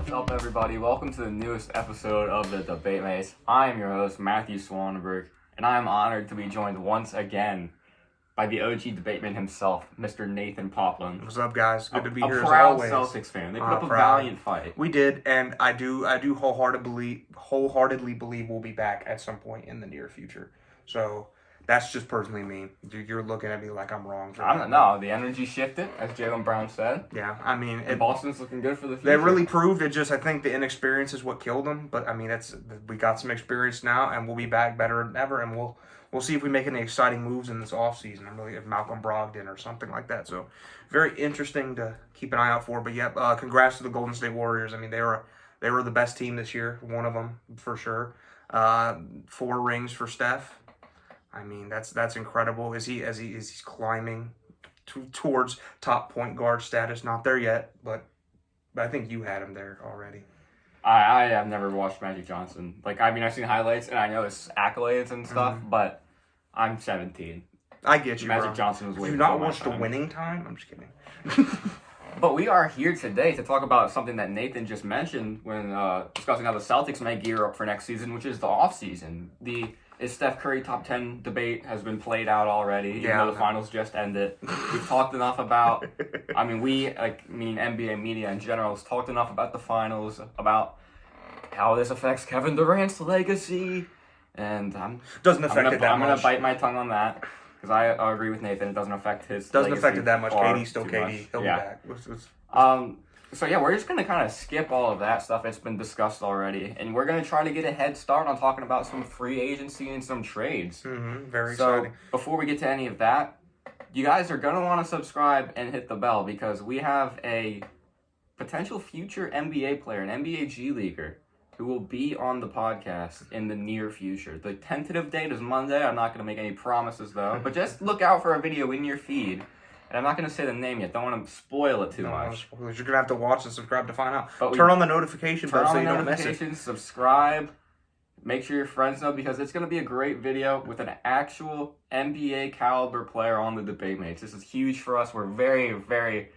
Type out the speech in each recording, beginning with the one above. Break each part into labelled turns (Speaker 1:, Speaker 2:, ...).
Speaker 1: What's up, everybody? Welcome to the newest episode of the Debate Maze. I am your host, Matthew Swanenberg, and I am honored to be joined once again by the OG debateman himself, Mr. Nathan Poplin.
Speaker 2: What's up, guys? Good to be here as
Speaker 1: proud
Speaker 2: always.
Speaker 1: Celtics fan. They put up a valiant fight.
Speaker 2: We did, and I do wholeheartedly believe we'll be back at some point in the near future. So that's just personally me. You're looking at me like I'm wrong.
Speaker 1: No, the energy shifted, as Jaylen Brown said.
Speaker 2: Yeah, I mean,
Speaker 1: Boston's looking good for the future.
Speaker 2: They really proved it. Just I think the inexperience is what killed them. But I mean, we got some experience now, and we'll be back better than ever, and We'll see if we make any exciting moves in this offseason. I'm really if Malcolm Brogdon or something like that. So very interesting to keep an eye out for. But yeah, congrats to the Golden State Warriors. I mean, they were the best team this year. One of them for sure. 4 rings for Steph. I mean, that's incredible. Is he's climbing towards top point guard status? Not there yet, but I think you had him there already.
Speaker 1: I have never watched Magic Johnson. I've seen highlights and I know his accolades and stuff, but I'm 17.
Speaker 2: I get you,
Speaker 1: Magic Johnson was way
Speaker 2: before
Speaker 1: before
Speaker 2: my time. Have you not watched The Winning Time? I'm just kidding.
Speaker 1: But we are here today to talk about something that Nathan just mentioned when discussing how the Celtics may gear up for next season, which is the offseason. Is Steph Curry top 10 debate has been played out already, even though the finals just ended. We've talked enough about, NBA media in general has talked enough about the finals, about how this affects Kevin Durant's legacy, and I'm going to bite my tongue on that, because I agree with Nathan, it doesn't affect his
Speaker 2: Doesn't affect it that much. KD's still
Speaker 1: KD.
Speaker 2: KD. He'll be back.
Speaker 1: So yeah, we're just going to kind of skip all of that stuff. It's been discussed already. And we're going to try to get a head start on talking about some free agency and some trades.
Speaker 2: Very exciting.
Speaker 1: So before we get to any of that, you guys are going to want to subscribe and hit the bell because we have a potential future NBA player, an NBA G Leaguer, who will be on the podcast in the near future. The tentative date is Monday. I'm not going to make any promises, though. But just look out for a video in your feed. And I'm not going to say the name yet. Don't want to spoil it too much.
Speaker 2: You're going to have to watch and subscribe to find out. Turn on the notification bell so you don't miss it.
Speaker 1: Subscribe. Make sure your friends know because it's going to be a great video with an actual NBA caliber player on the debate mates. This is huge for us. We're very, very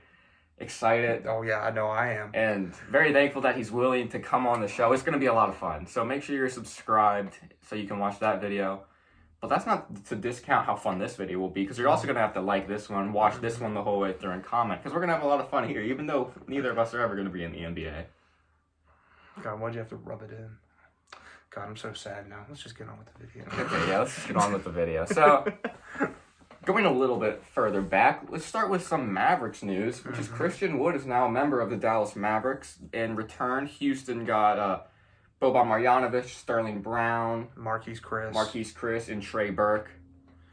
Speaker 1: excited.
Speaker 2: Oh, yeah, I know I am.
Speaker 1: And very thankful that he's willing to come on the show. It's going to be a lot of fun. So make sure you're subscribed so you can watch that video. But that's not to discount how fun this video will be, because you're also going to have to like this one, watch this one the whole way through, and comment, because we're going to have a lot of fun here, even though neither of us are ever going to be in the NBA.
Speaker 2: God, why'd you have to rub it in? God, I'm so sad now. Let's just get on with the video.
Speaker 1: Okay, yeah, let's just get on with the video. So, going a little bit further back, let's start with some Mavericks news, which is Christian Wood is now a member of the Dallas Mavericks. In return, Houston got Boban Marjanovic, Sterling Brown,
Speaker 2: Marquise
Speaker 1: Chris, and Trey Burke.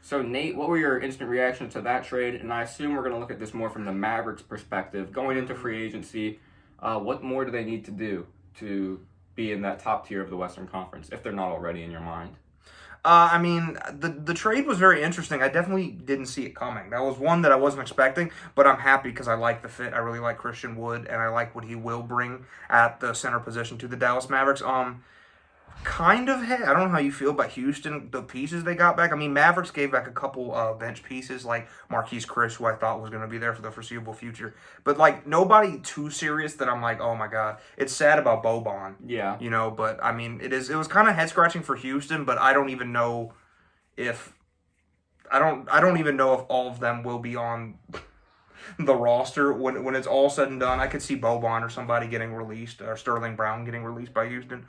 Speaker 1: So, Nate, what were your instant reactions to that trade? And I assume we're going to look at this more from the Mavericks' perspective. Going into free agency, what more do they need to do to be in that top tier of the Western Conference, if they're not already in your mind?
Speaker 2: The trade was very interesting. I definitely didn't see it coming. That was one that I wasn't expecting, but I'm happy because I like the fit. I really like Christian Wood, and I like what he will bring at the center position to the Dallas Mavericks. I don't know how you feel about Houston, the pieces they got back. I mean, Mavericks gave back a couple bench pieces, like Marquise Chris, who I thought was going to be there for the foreseeable future. But, nobody too serious that I'm like, oh, my God. It's sad about Boban.
Speaker 1: Yeah.
Speaker 2: But, I mean, it was kind of head-scratching for Houston, but I don't even know if... I don't even know if all of them will be on the roster when it's all said and done. I could see Boban or somebody getting released, or Sterling Brown getting released by Houston.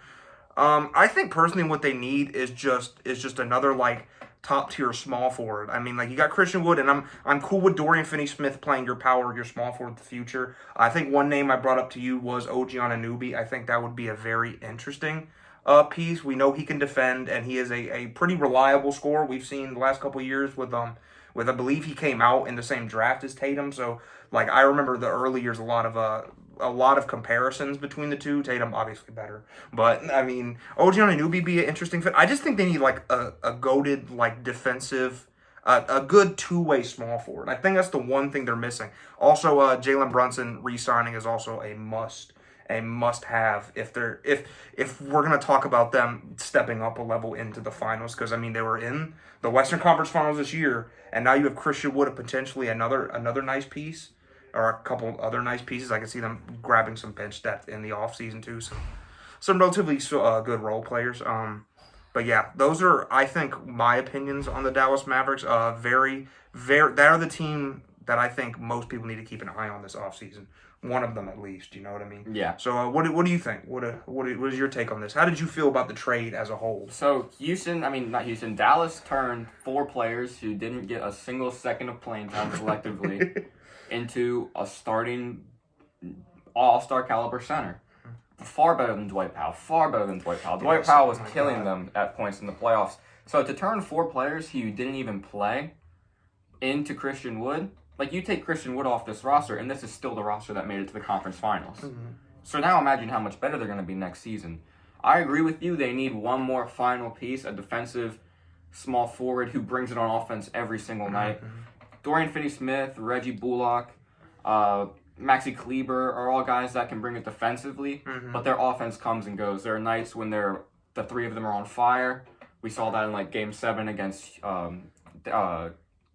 Speaker 2: I think personally what they need is just another top tier small forward. I mean, you got Christian Wood, and I'm cool with Dorian Finney-Smith playing your small forward in the future. I think one name I brought up to you was OG Anunoby. I think that would be a very interesting piece. We know he can defend, and he is a pretty reliable scorer. We've seen the last couple of years with I believe he came out in the same draft as Tatum. So I remember the early years, a lot of comparisons between the two. Tatum obviously better, but I mean, OG Anunoby be an interesting fit. I just think they need a goated defensive, a good two-way small forward. I think that's the one thing they're missing. Also, Jalen Brunson re-signing is also a must-have if we're gonna talk about them stepping up a level into the finals, because I mean they were in the Western Conference Finals this year, and now you have Christian Wood, potentially another nice piece. or a couple other nice pieces. I can see them grabbing some bench depth in the offseason too. So some relatively good role players. But yeah, those are, I think, my opinions on the Dallas Mavericks. Very, very, that are the team that I think most people need to keep an eye on this offseason. One of them at least, you know what I mean?
Speaker 1: Yeah.
Speaker 2: So what do you think? What is your take on this? How did you feel about the trade as a whole?
Speaker 1: So Dallas turned 4 players who didn't get a single second of playing time collectively into a starting all-star caliber center. Far better than Dwight Powell. Dwight Powell was killing them at points in the playoffs. So to turn 4 players who didn't even play into Christian Wood, like you take Christian Wood off this roster, and this is still the roster that made it to the conference finals. Mm-hmm. So now imagine how much better they're going to be next season. I agree with you. They need one more final piece, a defensive small forward who brings it on offense every single night. Mm-hmm. Dorian Finney-Smith, Reggie Bullock, Maxi Kleber are all guys that can bring it defensively, but their offense comes and goes. There are nights when the 3 of them are on fire. We saw that in like Game 7 against I'm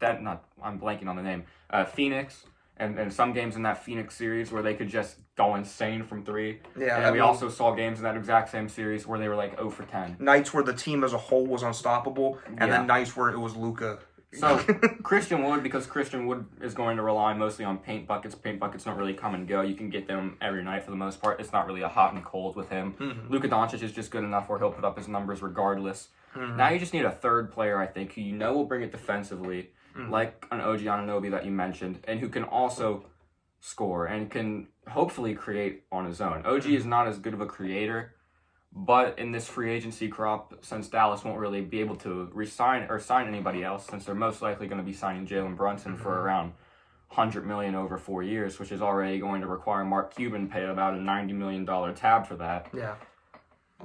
Speaker 1: blanking on the name, Phoenix, and some games in that Phoenix series where they could just go insane from 3. Yeah, and we also saw games in that exact same series where they were like 0 for 10.
Speaker 2: Nights where the team as a whole was unstoppable, and then nights where it was Luka.
Speaker 1: So, Christian Wood, because Christian Wood is going to rely mostly on paint buckets don't really come and go. You can get them every night for the most part. It's not really a hot and cold with him. Mm-hmm. Luka Doncic is just good enough where he'll put up his numbers regardless. Mm-hmm. Now you just need a third player, I think, who you know will bring it defensively, like an OG Anunoby that you mentioned, and who can also score and can hopefully create on his own. OG is not as good of a creator, but in this free agency crop, since Dallas won't really be able to re-sign or sign anybody else, since they're most likely going to be signing Jalen Brunson for around $100 million over 4 years, which is already going to require Mark Cuban pay about a $90 million tab for that.
Speaker 2: Yeah.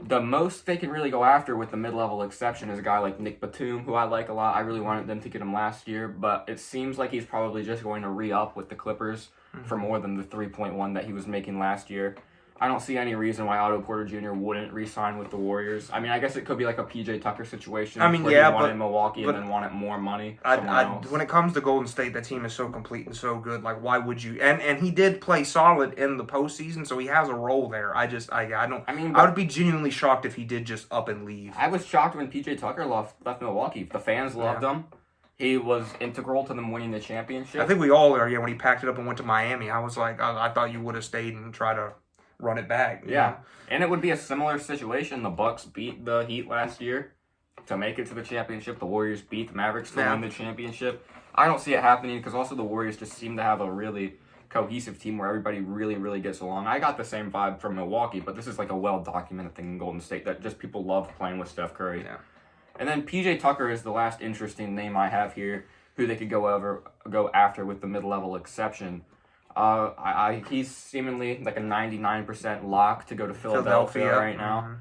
Speaker 1: The most they can really go after, with the mid-level exception, is a guy like Nick Batum, who I like a lot. I really wanted them to get him last year, but it seems like he's probably just going to re-up with the Clippers for more than the 3.1 that he was making last year. I don't see any reason why Otto Porter Jr. wouldn't re-sign with the Warriors. I mean, I guess it could be like a PJ Tucker situation. Where he wanted Milwaukee and then wanted more money.
Speaker 2: When it comes to Golden State, that team is so complete and so good. Like, why would you? And he did play solid in the postseason, so he has a role there. I would be genuinely shocked if he did just up and leave.
Speaker 1: I was shocked when PJ Tucker left Milwaukee. The fans loved him. He was integral to them winning the championship.
Speaker 2: I think we all are. Yeah, when he packed it up and went to Miami, I was like, I thought you would have stayed and tried to run it back.
Speaker 1: Yeah. And it would be a similar situation. The Bucks beat the Heat last year to make it to the championship. The Warriors beat the Mavericks to win the championship. I don't see it happening because also the Warriors just seem to have a really cohesive team where everybody really, really gets along. I got the same vibe from Milwaukee, but this is like a well-documented thing in Golden State that just people love playing with Steph Curry. Yeah. And then PJ Tucker is the last interesting name I have here, who they could go after with the mid-level exception. He's seemingly like a 99% lock to go to Philadelphia right now. Mm-hmm.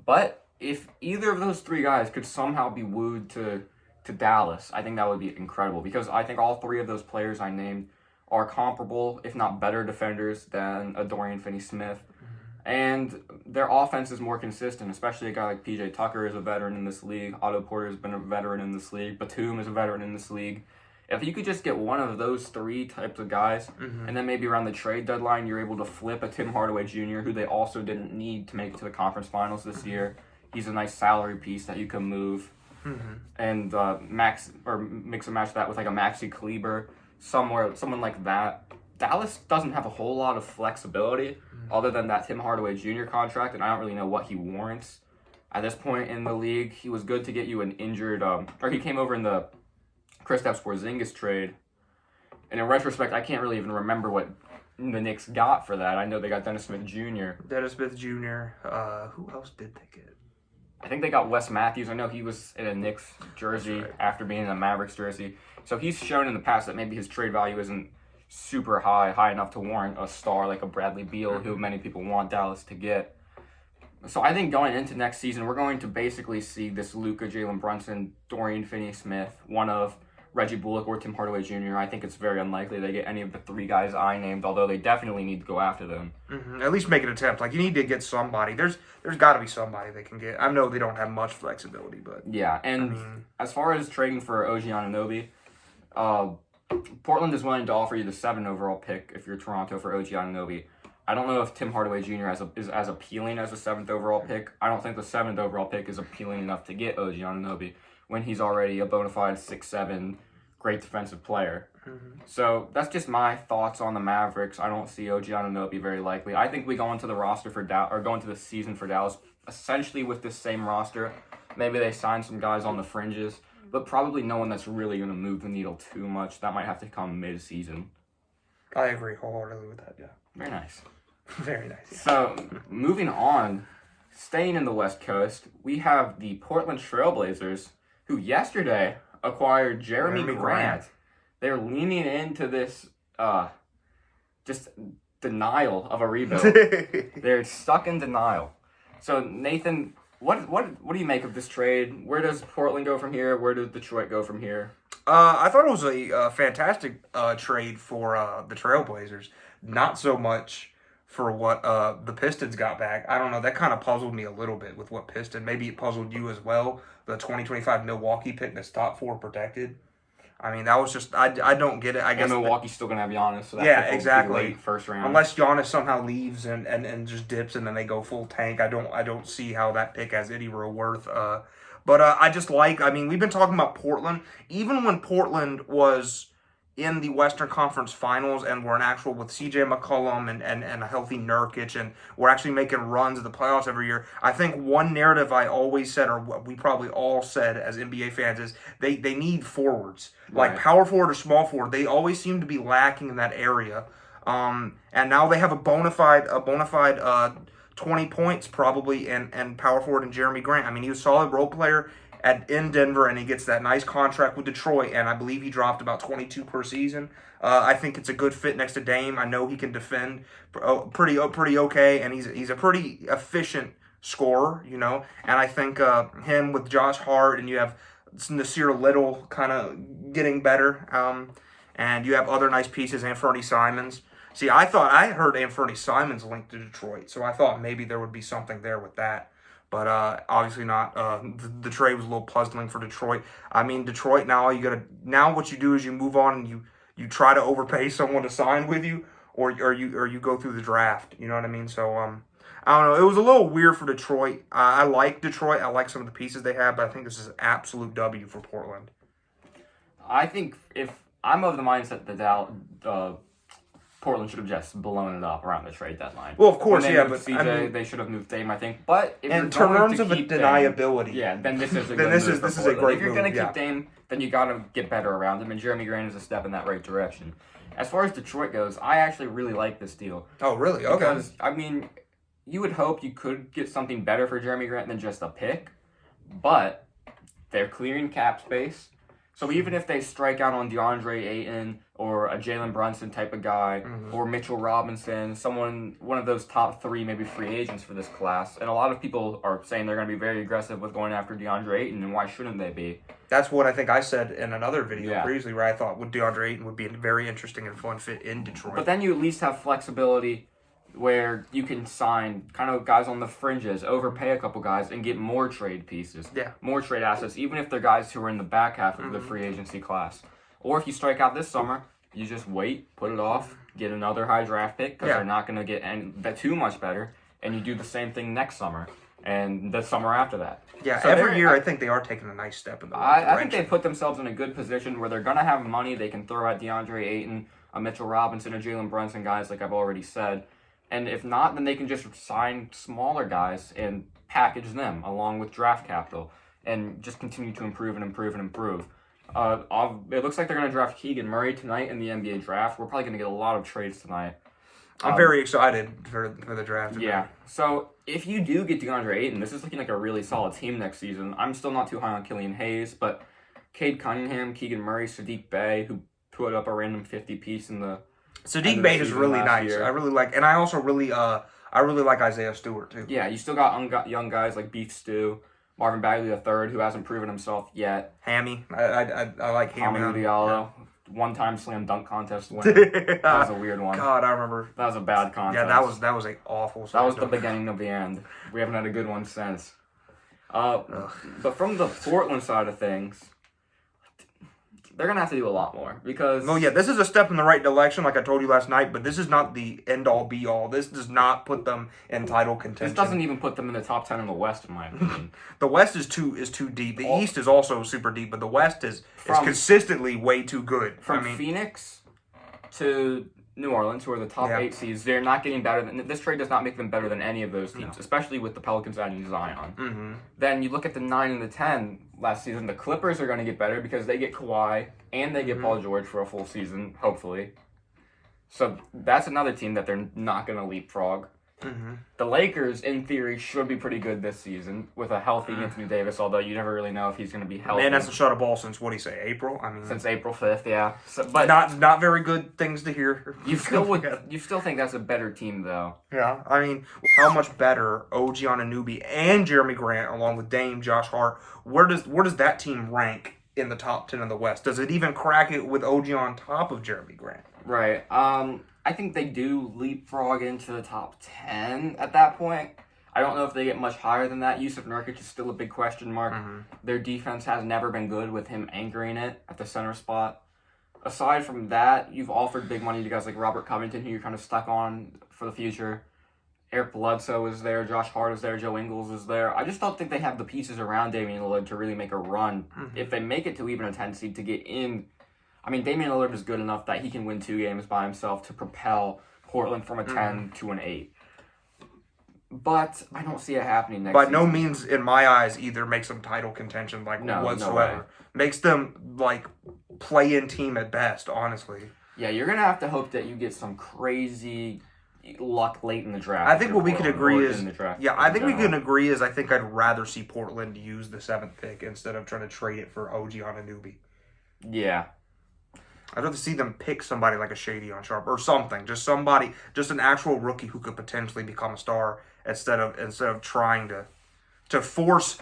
Speaker 1: But if either of those 3 guys could somehow be wooed to Dallas, I think that would be incredible, because I think all 3 of those players I named are comparable, if not better defenders than a Dorian Finney-Smith. And their offense is more consistent, especially a guy like PJ Tucker is a veteran in this league. Otto Porter has been a veteran in this league. Batum is a veteran in this league. If you could just get one of those 3 types of guys, and then maybe around the trade deadline, you're able to flip a Tim Hardaway Jr., who they also didn't need to make it to the conference finals this year. He's a nice salary piece that you can move. And mix and match that with like a Maxi Kleber, someone like that. Dallas doesn't have a whole lot of flexibility other than that Tim Hardaway Jr. contract, and I don't really know what he warrants. At this point in the league, he was good to get you an injured, or he came over in the Kristaps Porzingis trade. And in retrospect, I can't really even remember what the Knicks got for that. I know they got Dennis Smith Jr.
Speaker 2: Who else did they get?
Speaker 1: I think they got Wes Matthews. I know he was in a Knicks jersey after being in a Mavericks jersey. So he's shown in the past that maybe his trade value isn't super high enough to warrant a star like a Bradley Beal, who many people want Dallas to get. So I think going into next season, we're going to basically see this Luka, Jalen Brunson, Dorian Finney-Smith, one of Reggie Bullock or Tim Hardaway Jr. I think it's very unlikely they get any of the 3 guys I named, although they definitely need to go after them.
Speaker 2: At least make an attempt. Like, you need to get somebody. There's got to be somebody they can get. I know they don't have much flexibility, but...
Speaker 1: Yeah, and as far as trading for OG Anunoby, Portland is willing to offer you the 7 overall pick if you're Toronto for OG Anunoby. I don't know if Tim Hardaway Jr. is as appealing as the 7th overall pick. I don't think the 7th overall pick is appealing enough to get OG Anunoby when he's already a bona fide 6'7", great defensive player.
Speaker 2: Mm-hmm.
Speaker 1: So that's just my thoughts on the Mavericks. I don't see OG Anunoby very likely. I think we go into the roster for go into the season for Dallas essentially with this same roster. Maybe they sign some guys on the fringes, but probably no one that's really going to move the needle too much. That might have to come mid-season.
Speaker 2: I agree wholeheartedly with that, yeah.
Speaker 1: Very nice.
Speaker 2: Very nice, yeah.
Speaker 1: So, moving on, staying in the West Coast, we have the Portland Trailblazers, who yesterday acquired Jeremy Grant. They're leaning into this just denial of a rebuild. They're stuck in denial. So, Nathan, what do you make of this trade? Where does Portland go from here? Where does Detroit go from here?
Speaker 2: I thought it was a fantastic trade for the Trailblazers. Not so much for what the Pistons got back. I don't know. That kind of puzzled me a little bit with what Piston. Maybe it puzzled you as well. The 2025 Milwaukee pick that's top 4 protected. I mean, that was just I don't get it. I guess
Speaker 1: Milwaukee's still gonna have Giannis. So that
Speaker 2: yeah,
Speaker 1: pick will
Speaker 2: exactly.
Speaker 1: be late first round.
Speaker 2: Unless Giannis somehow leaves and just dips and then they go full tank. I don't see how that pick has any real worth. But I just like. I mean, we've been talking about Portland. Even when Portland was in the Western Conference Finals and we're an actual with C.J. McCollum and a healthy Nurkic and we're actually making runs at the playoffs every year. I think one narrative I always said, or what we probably all said as NBA fans, is they need forwards.
Speaker 1: Right.
Speaker 2: Like power forward or small forward. They always seem to be lacking in that area. And now they have a bona fide 20 points probably in power forward in Jeremy Grant. I mean, he was a solid role player in Denver, and he gets that nice contract with Detroit, and I believe he dropped about 22 per season. I think it's a good fit next to Dame. I know he can defend pretty okay, and he's a pretty efficient scorer, you know. And I think him with Josh Hart, and you have Nasir Little kind of getting better, and you have other nice pieces, Anthony Simons. See, I heard Anthony Simons linked to Detroit, so I thought maybe there would be something there with that. But obviously not. The trade was a little puzzling for Detroit. I mean, Detroit now what you do is you move on and you try to overpay someone to sign with you, or you go through the draft. You know what I mean? So I don't know. It was a little weird for Detroit. I like Detroit. I like some of the pieces they have, but I think this is an absolute W for Portland.
Speaker 1: I think if I'm of the mindset that Portland should have just blown it up around the trade deadline.
Speaker 2: Well, of course, yeah, but
Speaker 1: CJ,
Speaker 2: I mean,
Speaker 1: they should have moved Dame, I think. But if
Speaker 2: in terms of a deniability,
Speaker 1: then this is a
Speaker 2: then
Speaker 1: good
Speaker 2: this
Speaker 1: move
Speaker 2: is
Speaker 1: for
Speaker 2: a
Speaker 1: Portland.
Speaker 2: great
Speaker 1: If you're
Speaker 2: move.
Speaker 1: going to
Speaker 2: Yeah.
Speaker 1: keep Dame, then you got to get better around him, and Jeremy Grant is a step in that right direction. As far as Detroit goes, I actually really like this deal.
Speaker 2: Oh, really? Okay.
Speaker 1: Because I mean, you would hope you could get something better for Jeremy Grant than just a pick, but they're clearing cap space. So even if they strike out on DeAndre Ayton or a Jalen Brunson type of guy, or Mitchell Robinson, one of those top 3 maybe free agents for this class, and a lot of people are saying they're going to be very aggressive with going after DeAndre Ayton, and why shouldn't they be?
Speaker 2: That's what I think I said in another video
Speaker 1: Yeah.
Speaker 2: previously, where I thought DeAndre Ayton would be a very interesting and fun fit in Detroit.
Speaker 1: But then you at least have flexibility where you can sign kind of guys on the fringes, overpay a couple guys, and get more trade pieces, more trade assets, even if they're guys who are in the back half of the free agency class. Or if you strike out this summer, you just wait, put it off, get another high draft pick, because they're not going to get too much better, and you do the same thing next summer, and the summer after that.
Speaker 2: Yeah,
Speaker 1: So
Speaker 2: every year I think they are taking a nice step in the right
Speaker 1: I think
Speaker 2: direction.
Speaker 1: they put themselves in a good position where they're going to have money. They can throw at DeAndre Ayton, a Mitchell Robinson, a Jalen Brunson, guys like I've already said. And if not, then they can just sign smaller guys and package them along with draft capital and just continue to improve and improve and improve. It looks like they're going to draft Keegan Murray tonight in the NBA draft. We're probably going to get a lot of trades tonight.
Speaker 2: I'm very excited for the draft.
Speaker 1: Yeah. So if you do get DeAndre Ayton, this is looking like a really solid team next season. I'm still not too high on Killian Hayes, but Cade Cunningham, Keegan Murray, Sadiq Bey, who put up a random 50 piece in the
Speaker 2: Sadiq Bey is really nice.
Speaker 1: year.
Speaker 2: I really like, and I also really like Isaiah Stewart too.
Speaker 1: Yeah, you still got young guys like Beef Stew, Marvin Bagley III, who hasn't proven himself yet.
Speaker 2: Hammy, I like Hammy.
Speaker 1: Hamidou Diallo, one-time slam dunk contest winner. That was a weird one.
Speaker 2: God, I remember.
Speaker 1: That was a bad contest.
Speaker 2: Yeah, that was an awful.
Speaker 1: That was the beginning of the end. We haven't had a good one since. But from the Portland side of things, they're going to have to do a lot more because...
Speaker 2: Well, yeah, this is a step in the right direction, like I told you last night, but this is not the end-all, be-all. This does not put them in title contention.
Speaker 1: This doesn't even put them in the top 10 in the West, in my opinion.
Speaker 2: The West is too deep. The East is also super deep, but the West is consistently way too good.
Speaker 1: From Phoenix to New Orleans, who are the top 8 seeds, they're not getting better. This trade does not make them better than any of those teams, especially with the Pelicans adding Zion.
Speaker 2: Mm-hmm.
Speaker 1: Then you look at the 9 and the 10 last season. The Clippers are going to get better because they get Kawhi and they get Paul George for a full season, hopefully. So that's another team that they're not going to leapfrog.
Speaker 2: Mm-hmm.
Speaker 1: The Lakers, in theory, should be pretty good this season with a healthy Anthony Davis, although you never really know if he's going to be healthy.
Speaker 2: Man hasn't shot a ball since, what do you say, April? I mean,
Speaker 1: since April 5th, yeah. So, but
Speaker 2: not very good things to hear.
Speaker 1: You still think that's a better team, though.
Speaker 2: Yeah, I mean, how much better OG Anunoby and Jeremy Grant, along with Dame, Josh Hart, where does that team rank in the top 10 of the West? Does it even crack it with OG on top of Jeremy Grant?
Speaker 1: Right. I think they do leapfrog into the top 10 at that point. I don't know if they get much higher than that. Yusuf Nurkic is still a big question mark.
Speaker 2: Mm-hmm.
Speaker 1: Their defense has never been good with him anchoring it at the center spot. Aside from that, you've offered big money to guys like Robert Covington, who you're kind of stuck on for the future. Eric Bledsoe is there. Josh Hart is there. Joe Ingles is there. I just don't think they have the pieces around Damian Lillard to really make a run. Mm-hmm. If they make it to even a 10 seed to get in... I mean, Damian Lillard is good enough that he can win 2 games by himself to propel Portland from a 10 to an 8. But I don't see it happening next season.
Speaker 2: By no means, in my eyes, either makes them title contention whatsoever.
Speaker 1: No
Speaker 2: makes them play-in team at best, honestly.
Speaker 1: Yeah, you're gonna have to hope that you get some crazy luck late in the draft.
Speaker 2: I think what we could agree is, I think I'd rather see Portland use the 7th pick instead of trying to trade it for OG Anunoby.
Speaker 1: Yeah.
Speaker 2: I'd rather see them pick somebody like a Shady on Sharp or something, just an actual rookie who could potentially become a star instead of trying to force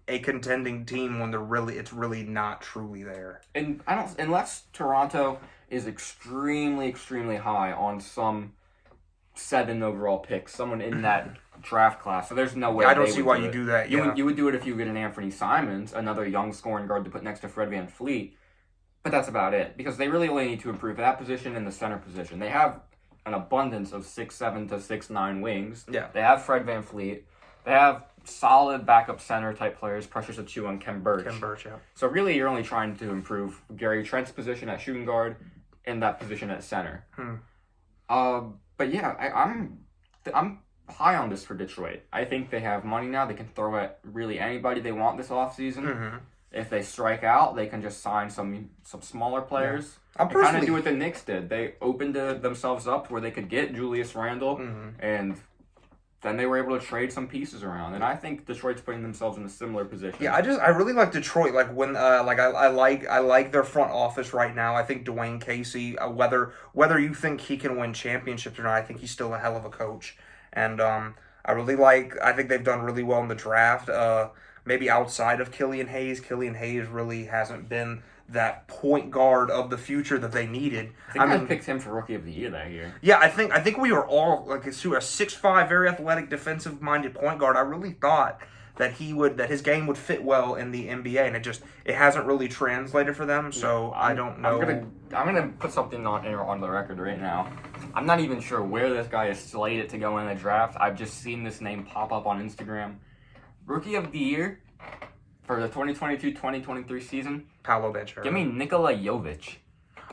Speaker 2: a contending team when it's really not truly there.
Speaker 1: And unless Toronto is extremely, extremely high on some 7 overall pick, someone in that draft class. So there's no way.
Speaker 2: I don't see why you do that.
Speaker 1: You would do it if you get an Anthony Simons, another young scoring guard to put next to Fred VanVleet. But that's about it, because they really only need to improve that position and the center position. They have an abundance of 6'7" to 6'9" wings.
Speaker 2: Yeah.
Speaker 1: They have Fred VanVleet. They have solid backup center type players, Precious Achiuwa and Kem Birch.
Speaker 2: Yeah.
Speaker 1: So really, you're only trying to improve Gary Trent's position at shooting guard and that position at center. But yeah, I'm high on this for Detroit. I think they have money now. They can throw at really anybody they want this offseason.
Speaker 2: Mm-hmm.
Speaker 1: If they strike out, they can just sign some smaller players.
Speaker 2: Yeah.
Speaker 1: And kind of do what the Knicks did. They opened themselves up where they could get Julius Randle, and then they were able to trade some pieces around. And I think Detroit's putting themselves in a similar position.
Speaker 2: Yeah, I really like Detroit. I like their front office right now. I think Dwayne Casey, whether you think he can win championships or not, I think he's still a hell of a coach. And I think they've done really well in the draft. Maybe outside of Killian Hayes. Killian Hayes really hasn't been that point guard of the future that they needed.
Speaker 1: I picked him for Rookie of the Year that year.
Speaker 2: Yeah, I think we were all a 6'5", very athletic, defensive-minded point guard. I really thought that his game would fit well in the NBA, and it hasn't really translated for them. So I don't know.
Speaker 1: I'm gonna put something on the record right now. I'm not even sure where this guy is slated to go in the draft. I've just seen this name pop up on Instagram. Rookie of the Year for the 2022-2023 season.
Speaker 2: Paolo Banchero.
Speaker 1: Give me Nikola Jovic.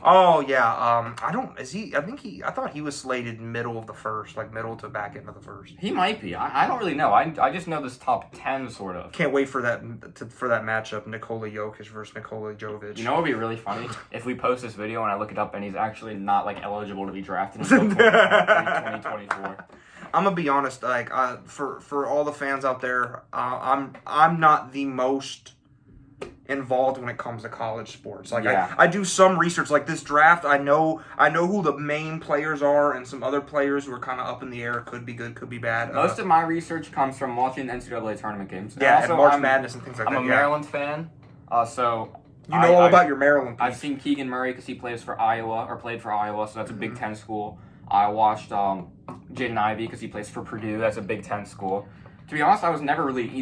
Speaker 2: Oh yeah. I thought he was slated middle of the first, middle to back end of the first.
Speaker 1: He might be. I don't really know. I just know this top 10 sort of.
Speaker 2: Can't wait for that matchup, Nikola Jokic versus Nikola Jovic.
Speaker 1: You know what would be really funny? If we post this video and I look it up and he's actually not eligible to be drafted until 2024.
Speaker 2: I'm gonna be honest, for all the fans out there, I'm not the most involved when it comes to college sports. I do some research. This draft, I know who the main players are and some other players who are kind of up in the air. Could be good, could be bad.
Speaker 1: Most of my research comes from watching NCAA tournament games.
Speaker 2: And March Madness and things like that.
Speaker 1: I'm a Maryland fan, so
Speaker 2: you know all about your Maryland team.
Speaker 1: I've seen Keegan Murray because he played for Iowa, so that's a Big Ten school. I watched Jaden Ivey because he plays for Purdue. That's a Big Ten school. To be honest, I was never really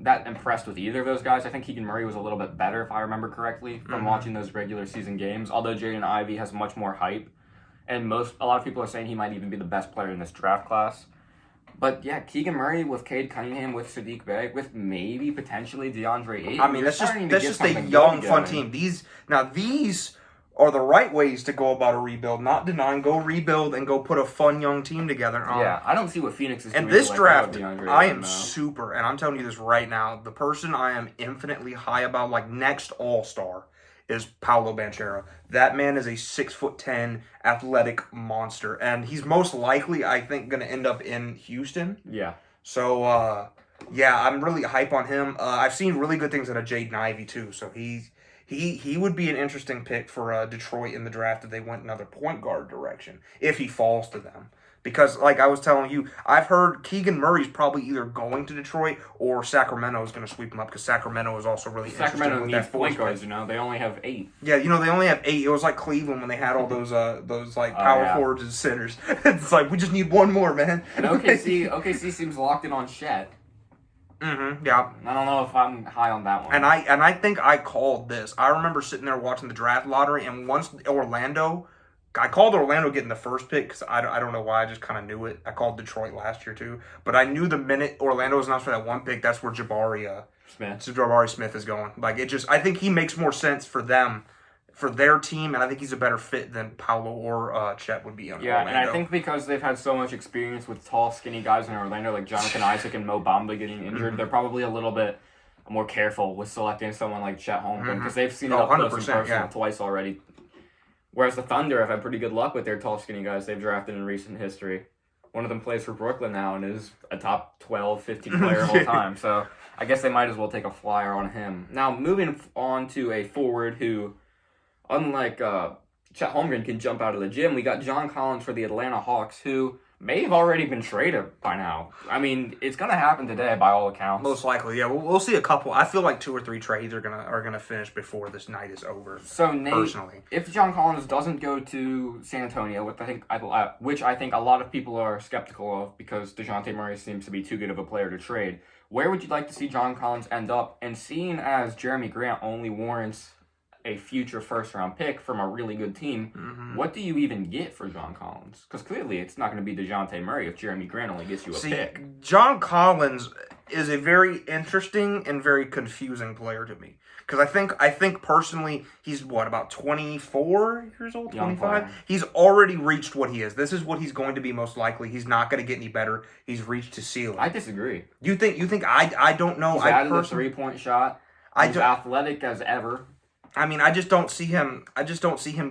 Speaker 1: that impressed with either of those guys. I think Keegan Murray was a little bit better, if I remember correctly, from watching those regular season games. Although Jaden Ivey has much more hype, and a lot of people are saying he might even be the best player in this draft class. But yeah, Keegan Murray with Cade Cunningham, with Sadiq Bey, with maybe potentially DeAndre Ayton.
Speaker 2: I mean, that's just a young, fun team. These are the right ways to go about a rebuild, not denying. Go rebuild and go put a fun young team together.
Speaker 1: Yeah, I don't see what Phoenix is doing.
Speaker 2: And this draft, I am
Speaker 1: now.
Speaker 2: super, and I'm telling you this right now, the person I am infinitely high about, like next All-Star, is Paolo Banchero. That man is a 6'10" athletic monster, and he's most likely, I think, going to end up in Houston.
Speaker 1: Yeah.
Speaker 2: So, yeah, I'm really hype on him. I've seen really good things out of Jaden Ivey too, so he would be an interesting pick for Detroit in the draft if they went another point guard direction, if he falls to them. Because, like I was telling you, I've heard Keegan Murray's probably either going to Detroit or Sacramento is going to sweep him up because Sacramento is also really
Speaker 1: Sacramento
Speaker 2: interesting.
Speaker 1: needs point guards, They only have 8.
Speaker 2: Yeah, they only have 8. It was like Cleveland when they had all those power forwards and centers. It's like, we just need one more, man.
Speaker 1: And OKC seems locked in on Chet.
Speaker 2: Mm-hmm. Yeah.
Speaker 1: I don't know if I'm high on that one.
Speaker 2: And I think I called this. I remember sitting there watching the draft lottery, and once I called Orlando getting the first pick because I don't know why. I just kind of knew it. I called Detroit last year too. But I knew the minute Orlando was announced for that one pick, that's where Jabari Smith is going. Like, I think he makes more sense for them, for their team, and I think he's a better fit than Paolo or Chet would be on Orlando.
Speaker 1: And I think because they've had so much experience with tall, skinny guys in Orlando, like Jonathan Isaac and Mo Bamba getting injured, they're probably a little bit more careful with selecting someone like Chet Holmgren because they've seen it up close and personal twice already. Whereas the Thunder have had pretty good luck with their tall, skinny guys they've drafted in recent history. One of them plays for Brooklyn now and is a top 12, 15 player of all time. So I guess they might as well take a flyer on him. Now, moving on to a forward who, unlike Chet Holmgren, can jump out of the gym, we got John Collins for the Atlanta Hawks, who may have already been traded by now. I mean, it's going to happen today by all accounts.
Speaker 2: Most likely, yeah. We'll see a couple. I feel like 2 or 3 trades are gonna finish before this night is over.
Speaker 1: So, Nate,
Speaker 2: personally,
Speaker 1: if John Collins doesn't go to San Antonio, which I think a lot of people are skeptical of because DeJounte Murray seems to be too good of a player to trade, where would you like to see John Collins end up? And seeing as Jeremy Grant only warrants a future first-round pick from a really good team, what do you even get for John Collins? Because clearly it's not going to be DeJounte Murray if Jeremy Grant only gets you a pick.
Speaker 2: John Collins is a very interesting and very confusing player to me. Because I think personally, he's about 24 years old, 25? He's already reached what he is. This is what he's going to be most likely. He's not going to get any better. He's reached his ceiling.
Speaker 1: I disagree.
Speaker 2: You think I don't know.
Speaker 1: He's added a 3-point shot. He's athletic as ever.
Speaker 2: I mean, I just don't see him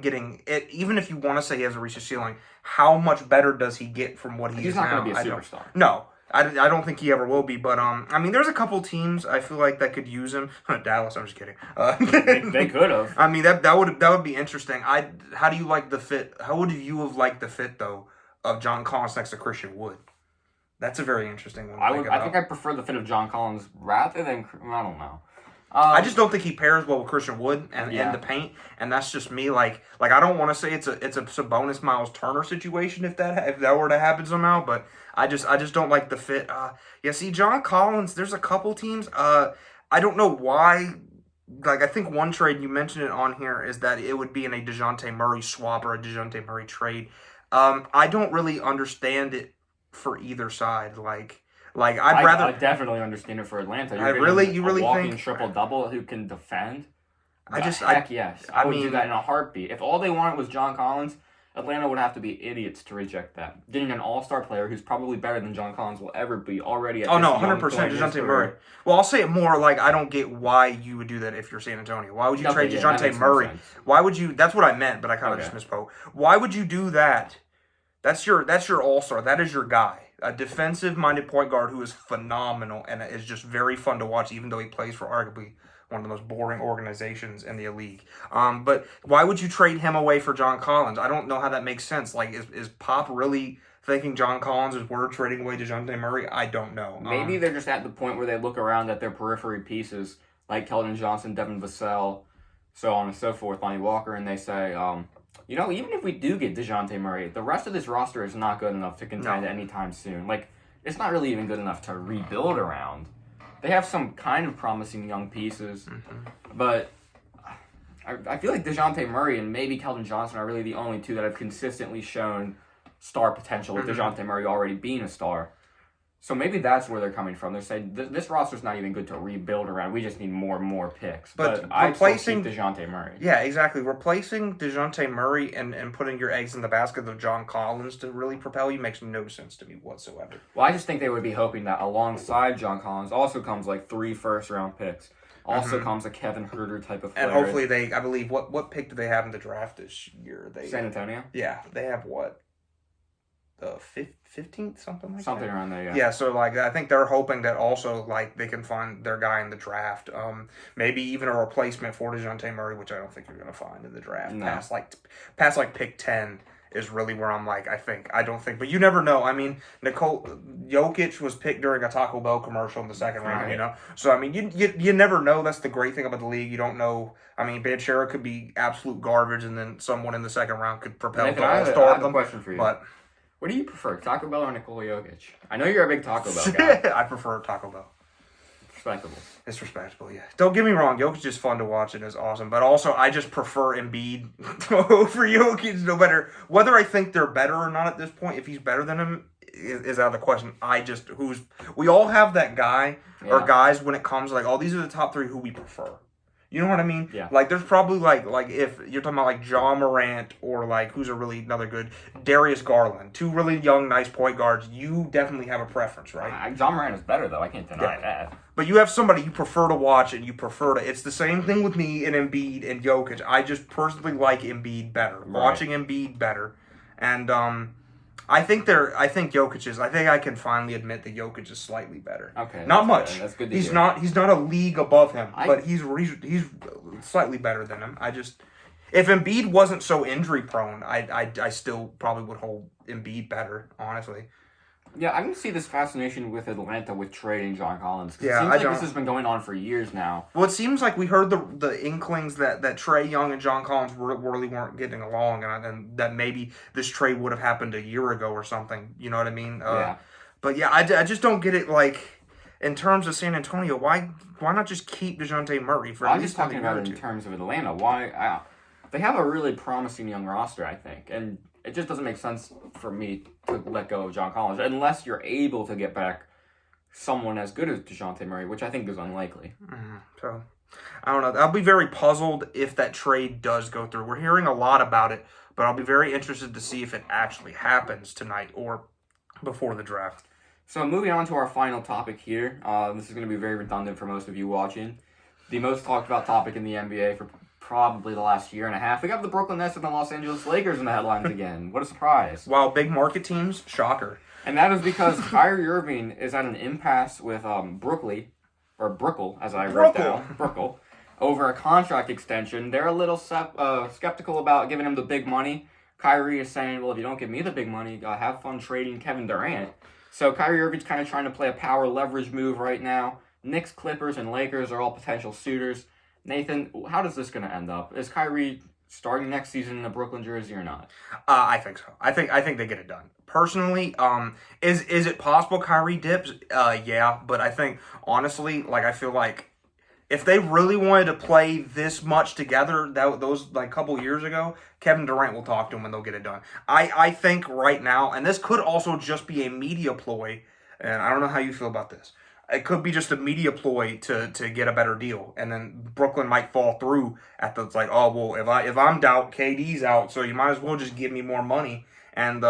Speaker 2: getting it. Even if you want to say he has a reached ceiling, how much better does he get from what he is now?
Speaker 1: He's not going to be a superstar.
Speaker 2: No, I don't think he ever will be. But I mean, there's a couple teams I feel like that could use him. Dallas, I'm just kidding.
Speaker 1: They could have.
Speaker 2: I mean, that would be interesting. How do you like the fit? How would you have liked the fit though of John Collins next to Christian Wood? That's a very interesting one.
Speaker 1: I think I prefer the fit of John Collins rather than I don't know.
Speaker 2: I just don't think he pairs well with Christian Wood and in the paint, and that's just me. Like I don't want to say it's a Sabonis Miles Turner situation if that were to happen somehow, but I just don't like the fit. See, John Collins. There's a couple teams. I don't know why. Like I think one trade you mentioned it on here is that it would be in a DeJounte Murray swap or a DeJounte Murray trade. I don't really understand it for either side. I
Speaker 1: definitely understand it for Atlanta.
Speaker 2: You really
Speaker 1: walking
Speaker 2: think
Speaker 1: triple-double who can defend?
Speaker 2: Yes.
Speaker 1: I would do that in a heartbeat. If all they wanted was John Collins, Atlanta would have to be idiots to reject that. Getting an all-star player who's probably better than John Collins will ever be already at
Speaker 2: 100% DeJounte Murray. Well, I'll say it more like I don't get why you would do that if you're San Antonio. Why would you trade DeJounte Murray? Why would you? That's what I meant, but I kind of just misspoke. Why would you do that? That's your all-star. That is your guy. A defensive-minded point guard who is phenomenal and is just very fun to watch, even though he plays for arguably one of the most boring organizations in the league. But why would you trade him away for John Collins? I don't know how that makes sense. Like, is Pop really thinking John Collins is worth trading away to DeJounte Murray? I don't know.
Speaker 1: Maybe they're just at the point where they look around at their periphery pieces, like Keldon Johnson, Devin Vassell, so on and so forth, Lonnie Walker, and they say, even if we do get DeJounte Murray, the rest of this roster is not good enough to contend anytime soon. Like, it's not really even good enough to rebuild around. They have some kind of promising young pieces, but I feel like DeJounte Murray and maybe Keldon Johnson are really the only two that have consistently shown star potential, with DeJounte Murray already being a star. So maybe that's where they're coming from. They're saying, this roster's not even good to rebuild around. We just need more and more picks. But I still keep DeJounte Murray.
Speaker 2: Yeah, exactly. Replacing DeJounte Murray and putting your eggs in the basket of John Collins to really propel you makes no sense to me whatsoever.
Speaker 1: Well, I just think they would be hoping that alongside John Collins also comes like 3 first-round picks. Also comes a Kevin Huerter type of player.
Speaker 2: And hopefully I believe, what pick do they have in the draft this year?
Speaker 1: San Antonio?
Speaker 2: Yeah, they have what? The 15th, something like that?
Speaker 1: Something around there, yeah.
Speaker 2: Yeah, so, like, I think they're hoping that also, like, they can find their guy in the draft. Maybe even a replacement for DeJounte Murray, which I don't think you're going to find in the draft.
Speaker 1: No.
Speaker 2: Past pick 10 is really where I'm like, I don't think. But you never know. I mean, Jokic was picked during a Taco Bell commercial in the second round, you know? So, I mean, you never know. That's the great thing about the league. You don't know. I mean, Banchero could be absolute garbage, and then someone in the second round could propel
Speaker 1: Nathan,
Speaker 2: to
Speaker 1: I
Speaker 2: all-star.
Speaker 1: have a question for you.
Speaker 2: But
Speaker 1: what do you prefer, Taco Bell or Nikola Jokic? I know you're a big Taco Bell guy.
Speaker 2: I prefer Taco Bell.
Speaker 1: Respectable.
Speaker 2: It's respectable, yeah. Don't get me wrong, Jokic is fun to watch and is awesome, but also I just prefer Embiid over Jokic, no matter whether I think they're better or not at this point. If he's better than him is out of the question. We all have that guy or guys when it comes like, oh, these are the top 3 who we prefer. You know what I mean?
Speaker 1: Yeah.
Speaker 2: Like, there's probably, like if you're talking about, like, John Morant or, like, who's another good, Darius Garland. 2 really young, nice point guards. You definitely have a preference, right?
Speaker 1: John Morant is better, though. I can't deny that.
Speaker 2: But you have somebody you prefer to watch and you prefer to... It's the same thing with me and Embiid and Jokic. I just personally like Embiid better. Right. Watching Embiid better. And, I think I can finally admit that Jokic is slightly better.
Speaker 1: Okay.
Speaker 2: Not much.
Speaker 1: Good. That's good to
Speaker 2: he's
Speaker 1: hear.
Speaker 2: He's not a league above him, but he's slightly better than him. If Embiid wasn't so injury prone, I still probably would hold Embiid better, honestly.
Speaker 1: Yeah, I can see this fascination with Atlanta with trading John Collins.
Speaker 2: Yeah,
Speaker 1: it seems like this has been going on for years now.
Speaker 2: Well, it seems like we heard the inklings that Trae Young and John Collins really weren't getting along, and that maybe this trade would have happened a year ago or something. You know what I mean? But yeah, I just don't get it. Like, in terms of San Antonio, why not just keep DeJounte Murray for?
Speaker 1: I'm just talking about it in terms of Atlanta. Why? They have a really promising young roster, I think, and it just doesn't make sense for me to let go of John Collins unless you're able to get back someone as good as DeJounte Murray, which I think is unlikely.
Speaker 2: So, I don't know. I'll be very puzzled if that trade does go through. We're hearing a lot about it, but I'll be very interested to see if it actually happens tonight or before the draft.
Speaker 1: So, moving on to our final topic here. This is going to be very redundant for most of you watching. The most talked about topic in the NBA for probably the last year and a half. We got the Brooklyn Nets and the Los Angeles Lakers in the headlines again. What a surprise.
Speaker 2: Wow, big market teams? Shocker.
Speaker 1: And that is because Kyrie Irving is at an impasse with Brookle, as I wrote down, Brookle, over a contract extension. They're a little skeptical about giving him the big money. Kyrie is saying, well, if you don't give me the big money, have fun trading Kevin Durant. So Kyrie Irving's kind of trying to play a power leverage move right now. Knicks, Clippers, and Lakers are all potential suitors. Nathan, how is this going to end up? Is Kyrie starting next season in a Brooklyn jersey or not?
Speaker 2: I think so. I think they get it done. Personally, is it possible Kyrie dips? Yeah, but I think honestly, like I feel like if they really wanted to play this much together, those like couple years ago, Kevin Durant will talk to him and they'll get it done. I think right now, and this could also just be a media ploy, and I don't know how you feel about this. It could be just a media ploy to get a better deal, and then Brooklyn might fall through at the like, oh well, if I'm out, KD's out, so you might as well just give me more money. And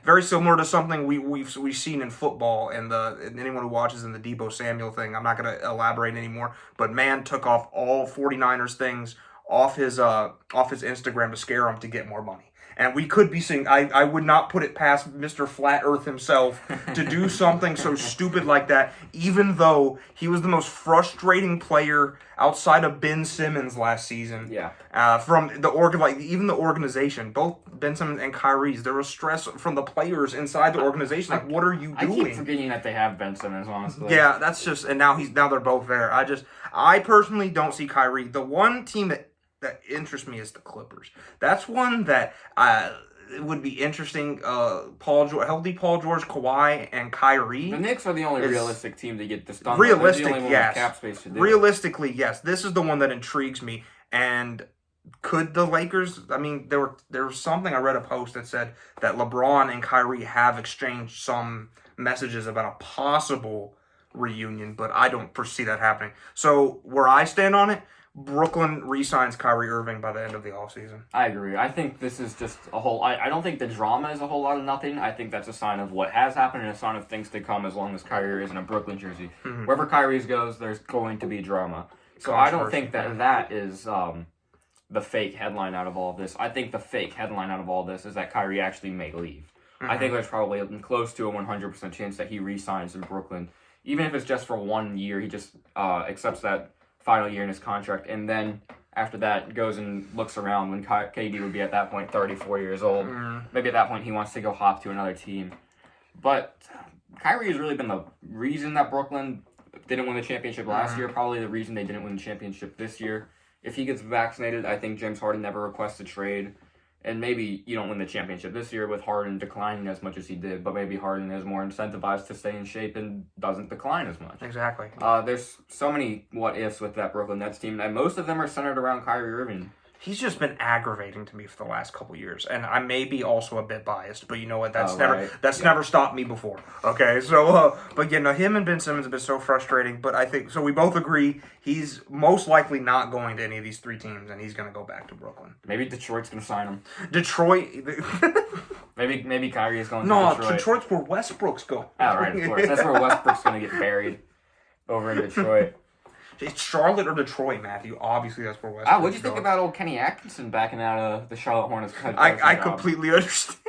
Speaker 2: very similar to something we've seen in football, and anyone who watches in the Deebo Samuel thing. I'm not going to elaborate anymore, but man took off all 49ers things off his Instagram to scare him to get more money. And we could be seeing, I would not put it past Mr. Flat Earth himself to do something so stupid like that, even though he was the most frustrating player outside of Ben Simmons last season.
Speaker 1: Yeah.
Speaker 2: From even the organization, both Ben Simmons and Kyrie's, there was stress from the players inside the organization. Like, what are you doing?
Speaker 1: I keep forgetting that they have Ben Simmons, honestly.
Speaker 2: Yeah, that's just, and now they're both there. I personally don't see Kyrie. The one team that interests me is the Clippers. That's one that it would be interesting. Healthy Paul George, Kawhi, and Kyrie.
Speaker 1: The Knicks are the only realistic team to get this done.
Speaker 2: Realistic, yes.
Speaker 1: Cap space to do
Speaker 2: Realistically, yes. This is the one that intrigues me. And could the Lakers? I mean, there was something I read a post that said that LeBron and Kyrie have exchanged some messages about a possible reunion, but I don't foresee that happening. So where I stand on it, Brooklyn re-signs Kyrie Irving by the end of the offseason.
Speaker 1: I agree. I think this is just a whole... I don't think the drama is a whole lot of nothing. I think that's a sign of what has happened and a sign of things to come as long as Kyrie is in a Brooklyn jersey. Mm-hmm. Wherever Kyrie goes, there's going to be drama. So I don't think that is the fake headline out of all of this. I think the fake headline out of all this is that Kyrie actually may leave. Mm-hmm. I think there's probably close to a 100% chance that he re-signs in Brooklyn. Even if it's just for 1 year, he just accepts that final year in his contract, and then after that goes and looks around when KD would be at that point 34 years old. Maybe at that point he wants to go hop to another team. But Kyrie has really been the reason that Brooklyn didn't win the championship last year, probably the reason they didn't win the championship this year. If he gets vaccinated, I think James Harden never requests a trade. And maybe you don't win the championship this year with Harden declining as much as he did, but maybe Harden is more incentivized to stay in shape and doesn't decline as much.
Speaker 2: Exactly.
Speaker 1: There's so many what-ifs with that Brooklyn Nets team, and most of them are centered around Kyrie Irving.
Speaker 2: He's just been aggravating to me for the last couple years, and I may be also a bit biased, but you know what? That's never stopped me before. Okay, so but him and Ben Simmons have been so frustrating. But I think so. We both agree he's most likely not going to any of these three teams, and he's going to go back to Brooklyn.
Speaker 1: Maybe Detroit's going to sign him.
Speaker 2: Detroit.
Speaker 1: maybe Kyrie is going to Detroit.
Speaker 2: No, Detroit's where Westbrook's going.
Speaker 1: Oh, right, of course. That's where Westbrook's going to get buried over in Detroit.
Speaker 2: It's Charlotte or Detroit, Matthew. Obviously, that's where Westbrook.
Speaker 1: What'd you think about old Kenny Atkinson backing out of the Charlotte Hornets?
Speaker 2: I completely understand.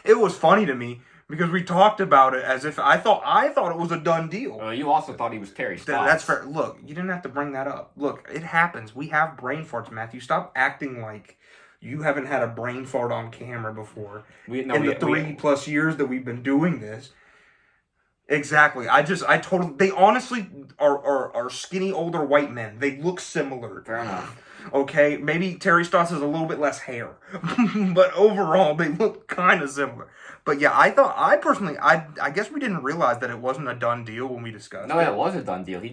Speaker 2: It was funny to me because we talked about it as if I thought it was a done deal.
Speaker 1: Well, you also thought he was Terry Stotts.
Speaker 2: That's fair. Look, you didn't have to bring that up. Look, it happens. We have brain farts, Matthew. Stop acting like you haven't had a brain fart on camera before. In the 3+ years that we've been doing this. Exactly. They honestly are skinny older white men. They look similar.
Speaker 1: Fair enough.
Speaker 2: Okay, maybe Terry Stotts has a little bit less hair, but overall they look kind of similar. But yeah, I guess we didn't realize that it wasn't a done deal when we discussed it.
Speaker 1: No, it was a done deal. He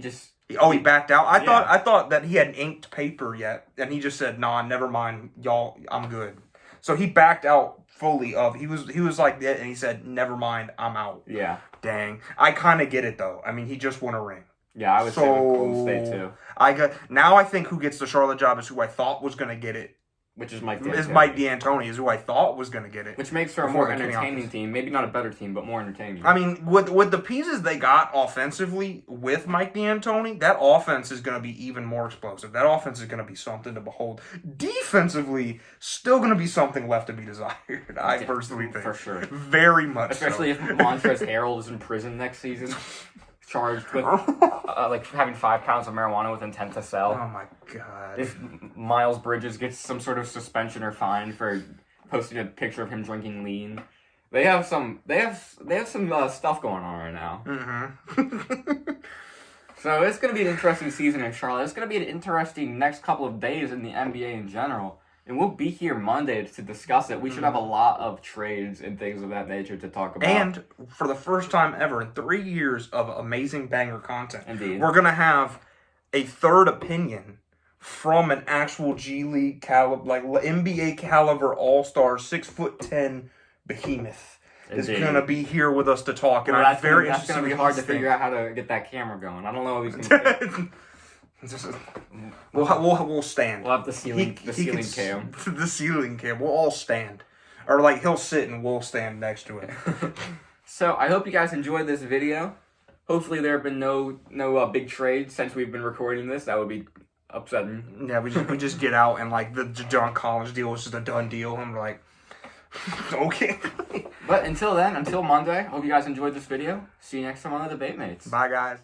Speaker 2: backed out. I thought that he hadn't inked paper yet, and he just said, "Nah, never mind, y'all, I'm good." So he backed out fully he was like that, and he said, "Never mind, I'm out."
Speaker 1: Yeah.
Speaker 2: Dang. I kind of get it, though. I mean, he just won a ring.
Speaker 1: Yeah, I would say Golden State, too.
Speaker 2: I think who gets the Charlotte job is who I thought was going to get it.
Speaker 1: Which is Mike D'Antoni.
Speaker 2: Mike D'Antoni is who I thought was going to get it.
Speaker 1: Which makes for a more entertaining team. Maybe not a better team, but more entertaining.
Speaker 2: I mean, with the pieces they got offensively with Mike D'Antoni, that offense is going to be even more explosive. That offense is going to be something to behold. Defensively, still going to be something left to be desired, I personally think.
Speaker 1: For sure.
Speaker 2: Very much
Speaker 1: Especially if Montrezl Harrell is in prison next season. Charged with having 5 pounds of marijuana with intent to sell.
Speaker 2: Oh my god!
Speaker 1: If Miles Bridges gets some sort of suspension or fine for posting a picture of him drinking lean, they have some stuff going on right now.
Speaker 2: Mm-hmm.
Speaker 1: So it's going to be an interesting season in Charlotte. It's going to be an interesting next couple of days in the NBA in general. And we'll be here Monday to discuss it. We should have a lot of trades and things of that nature to talk about.
Speaker 2: And for the first time ever in 3 years of amazing banger content,
Speaker 1: indeed,
Speaker 2: we're going to have a third opinion from an actual G League caliber, like NBA caliber all-star, 6'10" behemoth. Indeed. Is going to be here with us to talk. And
Speaker 1: well, that's going to be hard to figure out how to get that camera going. I don't know if he's going to
Speaker 2: We'll stand.
Speaker 1: We'll have the ceiling cam.
Speaker 2: The ceiling cam. We'll all stand. Or he'll sit and we'll stand next to it.
Speaker 1: So I hope you guys enjoyed this video. Hopefully there have been no big trades since we've been recording this. That would be upsetting.
Speaker 2: Yeah, we just get out and the John Collins deal was just a done deal. And we're like, okay.
Speaker 1: But until Monday, hope you guys enjoyed this video. See you next time on the Debate Mates.
Speaker 2: Bye, guys.